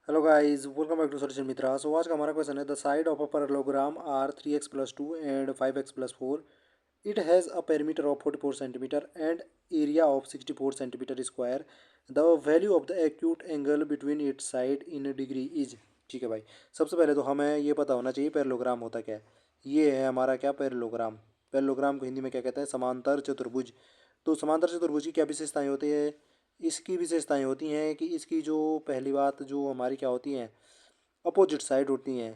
Hello guys, welcome back to Solution Mitra. So आज का हमारा क्वेश्चन है the side of a parallelogram are 3x+2 and 5x+4 it has a perimeter of 44 centimetre and area of 64 centimetre square. The value of the acute angle between its side in degree is. ठीक है भाई, सबसे पहले तो हमें ये पता होना चाहिए पैरेललोग्राम होता क्या है। ये है हमारा क्या पैरेललोग्राम। पैरेललोग्राम को हिंदी में क्या कहते हैं? समांतर चतुर्भुज। तो समांतर चतुर्भुज की क्या विशेषताएं होती है? इसकी विशेषताएं होती हैं कि इसकी जो पहली बात जो हमारी क्या होती हैं, अपोजिट साइड होती हैं।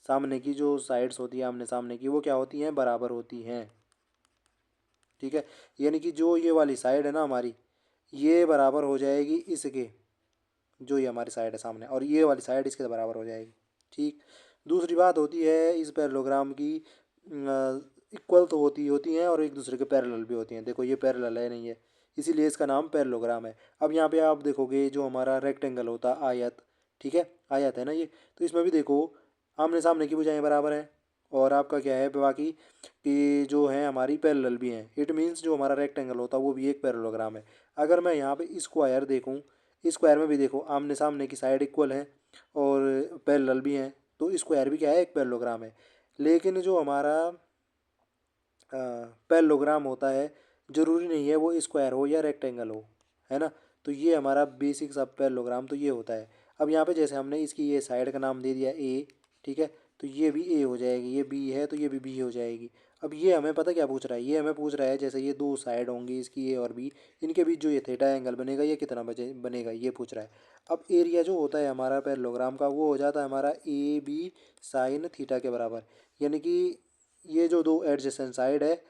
सामने की जो साइड्स होती हैं आमने सामने की, वो क्या होती हैं? बराबर होती हैं। ठीक है, यानी कि जो ये वाली साइड है ना हमारी, ये बराबर हो जाएगी इसके, जो ये हमारी साइड है सामने, और ये वाली साइड इसके बराबर हो जाएगी। ठीक। दूसरी बात होती है इस पैरेललोग्राम की, इक्वल तो होती हैं और एक दूसरे के पैरेलल भी होती हैं। देखो ये पैरेलल है नहीं है, इसीलिए इसका नाम पैरेललोग्राम है। अब यहाँ पे आप देखोगे जो हमारा रेक्टेंगल होता है, आयत, ठीक है, आयत है ना ये, तो इसमें भी देखो आमने सामने की भुजाएं बराबर हैं, और आपका क्या है बाकी कि जो है हमारी पैरेलल भी हैं। इट मीन्स जो हमारा रेक्टेंगल होता है वो भी एक पैरेललोग्राम है। अगर मैं यहाँ पे स्क्वायर देखूँ, स्क्वायर में भी देखो आमने सामने की साइड इक्वल है और पैरेलल भी हैं, तो स्क्वायर भी क्या है? एक पैरेललोग्राम है। लेकिन जो हमारा पैरेललोग्राम होता है, ज़रूरी नहीं है वो स्क्वायर हो या रेक्टेंगल हो, है ना। तो ये हमारा बेसिक सा पैरेललोग्राम तो ये होता है। अब यहाँ पे जैसे हमने इसकी ये साइड का नाम दे दिया ए, ठीक है, तो ये भी ए हो जाएगी, ये बी है तो ये भी बी हो जाएगी। अब ये हमें पता क्या पूछ रहा है? ये हमें पूछ रहा है जैसे ये दो साइड होंगी इसकी, ए और बी, इनके बीच जो ये थीटा एंगल बनेगा ये कितना बनेगा, ये पूछ रहा है। अब एरिया जो होता है हमारा पैरेललोग्राम का, वो हो जाता है हमारा ए बी साइन थीटा के बराबर। यानी कि ये जो दो एडजेसेंट साइड है,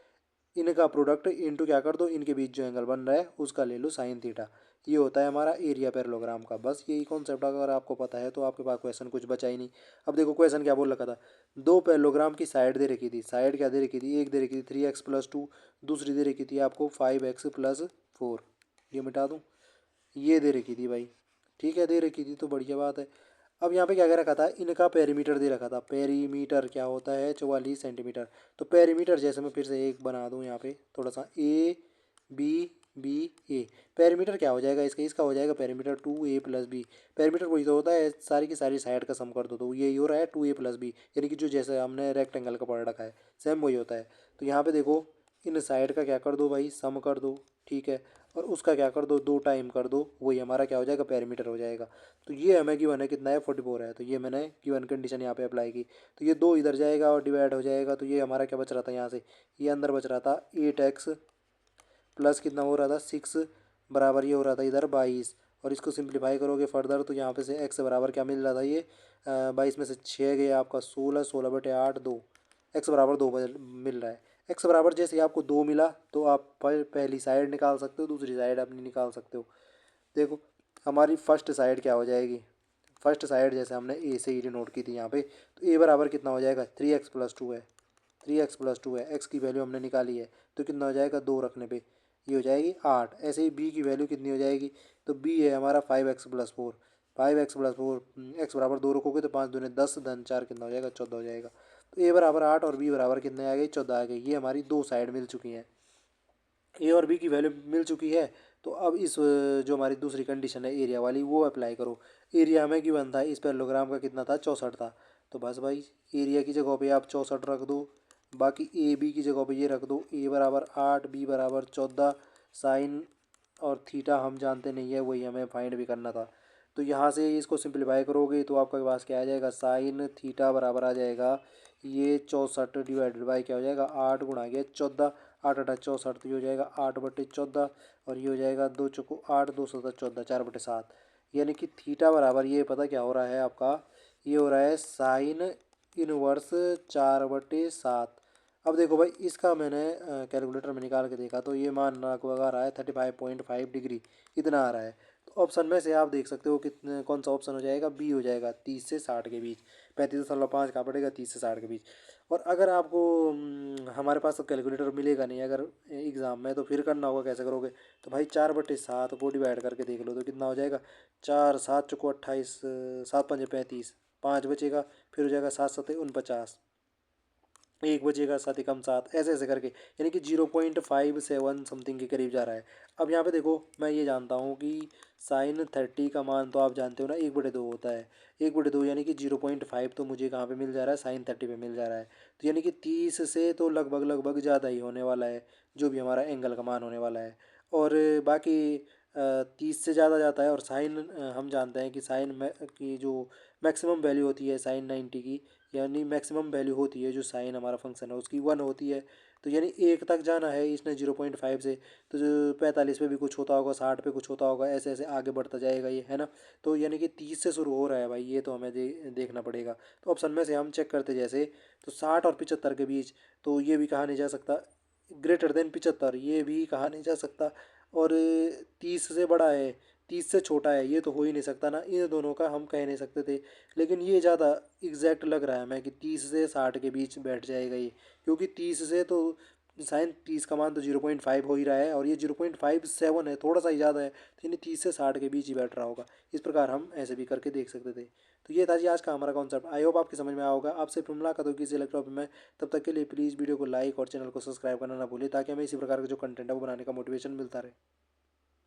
इनका प्रोडक्ट इंटू क्या कर दो, इनके बीच जो एंगल बन रहा है उसका ले लो साइन थीटा। ये होता है हमारा एरिया पैरेललोग्राम का। बस यही कॉन्सेप्ट अगर आपको पता है तो आपके पास क्वेश्चन कुछ बचा ही नहीं। अब देखो क्वेश्चन क्या बोल रखा था, दो पैरेललोग्राम की साइड दे रखी थी। साइड क्या दे रखी थी? एक दे रखी थी 3x+2, दूसरी दे रखी थी आपको 5x+4। ये मिटा दूँ, ये दे रखी थी भाई। ठीक है, दे रखी थी तो बढ़िया बात है। अब यहाँ पे क्या क्या रखा था? इनका पेरीमीटर दे रखा था। पेरीमीटर क्या होता है? 44 सेंटीमीटर। तो पेरीमीटर जैसे मैं फिर से एक बना दूँ यहाँ पे थोड़ा सा, A B B A. Perimeter क्या हो जाएगा इसका? इसका हो जाएगा पेरीमीटर 2a+b। पेरीमीटर वही तो होता है, सारी की सारी साइड का सम कर दो तो यही हो रहा है 2a+b, यानी कि जो जैसे हमने रेक्टेंगल का पढ़ रखा है सेम वही होता है। तो यहाँ पे देखो इन साइड का क्या कर दो भाई? सम कर दो, ठीक है, और उसका क्या कर दो? 2 टाइम कर दो, वही हमारा क्या हो जाएगा? पेरीमीटर हो जाएगा। तो ये हमें गिवन है कितना है? 44 है। तो ये मैंने गिवन कंडीशन यहाँ पे अप्लाई की, तो ये दो इधर जाएगा और डिवाइड हो जाएगा। तो ये हमारा क्या बच रहा था यहाँ से? ये अंदर बच रहा था 8x प्लस कितना हो रहा था? 6 बराबर ये हो रहा था इधर 22। और इसको सिंप्लीफाई करोगे फर्दर तो यहाँ पे से x बराबर क्या मिल रहा था? ये 22 में से 6 गया आपका 16, 16/8 2, x बराबर 2 मिल रहा है। x बराबर जैसे ही आपको 2 मिला तो आप पहली साइड निकाल सकते हो, दूसरी साइड अपनी निकाल सकते हो। देखो हमारी फर्स्ट साइड क्या हो जाएगी? फर्स्ट साइड जैसे हमने ए से ही नोट की थी यहाँ पे, तो ए बराबर कितना हो जाएगा? 3x+2 है। 3x+2 है, एक्स की वैल्यू हमने निकाली है, तो कितना हो जाएगा? 2 रखने पे ये हो जाएगी 8। ऐसे ही बी की वैल्यू कितनी हो जाएगी? तो बी है हमारा 5x+4। 5x+4, एक्स बराबर 2 रखोगे तो 5 दूनी 10, धन 4 कितना हो जाएगा? 14 हो जाएगा। तो ए बराबर 8 और बी बराबर कितने आ गई? 14 आ गई। ये हमारी दो साइड मिल चुकी हैं, ए और बी की वैल्यू मिल चुकी है। तो अब इस जो हमारी दूसरी कंडीशन है एरिया वाली, वो अप्लाई करो। एरिया हमें गिवन था इस पैरेललोग्राम का कितना था? 64 था। तो बस भाई एरिया की जगह पे आप 64 रख दो, बाकी ए बी की जगह पे ये रख दो, ए बराबर 8 बी बराबर 14। साइन और थीटा हम जानते नहीं है, वही हमें फाइंड भी करना था। तो यहाँ से इसको सिंप्लीफाई करोगे तो आपके पास क्या आ जाएगा? साइन थीटा बराबर आ जाएगा ये 64 डिवाइडेड बाई क्या हो जाएगा? 8 गुणा गया 14, 8 8 64, तो ये हो जाएगा 8/14। और ये हो जाएगा 2 चौको 8, 2 7 14, 4/7। यानी कि थीटा बराबर ये पता क्या हो रहा है आपका? ये हो रहा है साइन इनवर्स 4/7। अब देखो भाई इसका मैंने कैलकुलेटर में निकाल के देखा तो ये मान लगभग आ रहा है 35.5 डिग्री, इतना आ रहा है। तो ऑप्शन में से आप देख सकते हो कितने, कौन सा ऑप्शन हो जाएगा? बी हो जाएगा, 30 से 60 के बीच। 35.5 कहाँ पड़ेगा? 30 से 60 के बीच। और अगर आपको हमारे पास तो कैलकुलेटर मिलेगा नहीं अगर एग्ज़ाम में, तो फिर करना होगा। कैसे करोगे? तो भाई 4/7 को डिवाइड करके देख लो तो कितना हो जाएगा? 4 7 चौको 28, 7 5 35, 5 बचेगा, फिर हो जाएगा 7 7 49। एक बचेगा 7 × 7 ऐसे ऐसे करके, यानी कि 0.57 समथिंग के करीब जा रहा है। अब यहाँ पे देखो, मैं ये जानता हूँ कि sin 30 का मान तो आप जानते हो ना, 1/2 होता है। 1/2 यानी कि 0.5 तो मुझे कहाँ पे मिल जा रहा है, sin 30 पे मिल जा रहा है। तो यानी कि 30 से तो लगभग लगभग ज़्यादा ही होने वाला है, जो भी हमारा एंगल का मान होने वाला है। और बाकी 30 से ज़्यादा जाता है, और साइन हम जानते हैं कि साइन में की जो मैक्सिमम वैल्यू होती है sin 90 की, यानी मैक्सिमम वैल्यू होती है जो साइन हमारा फंक्शन है उसकी 1 होती है। तो यानी 1 तक जाना है इसने 0.5 से, तो जो 45 पे भी कुछ होता होगा, 60 पे कुछ होता होगा, ऐसे ऐसे आगे बढ़ता जाएगा ये, है ना। तो यानी कि 30 से शुरू हो रहा है भाई, ये तो हमें देखना पड़ेगा। तो ऑप्शन में से हम चेक करते जैसे, तो 60 और 75 के बीच, तो ये भी कहा नहीं जा सकता। >75 ये भी कहा नहीं जा सकता। और 30 से बड़ा है, 30 से छोटा है, ये तो हो ही नहीं सकता ना, इन दोनों का हम कह नहीं सकते थे। लेकिन ये ज़्यादा एग्जैक्ट लग रहा है हमें कि 30 से 60 के बीच बैठ जाएगा ये, क्योंकि 30 से तो sin 30 का मान तो 0.5 हो ही रहा है, और ये 0.57 है, थोड़ा सा ही ज़्यादा है, तो यानी 30 से 60 के बीच ही बैठ रहा होगा। इस प्रकार हम ऐसे भी करके देख सकते थे। तो ये था जी आज का हमारा कॉन्सेप्ट, आई होप आपकी समझ में आया होगा। आपसे फिर मुलाकात होगी किसी अलग टॉपिक में, तब तक के लिए प्लीज़ वीडियो को लाइक और चैनल को सब्सक्राइब करना ना भूलिए, ताकि हमें इसी प्रकार का जो कंटेंट है वो बनाने का मोटिवेशन मिलता रहे।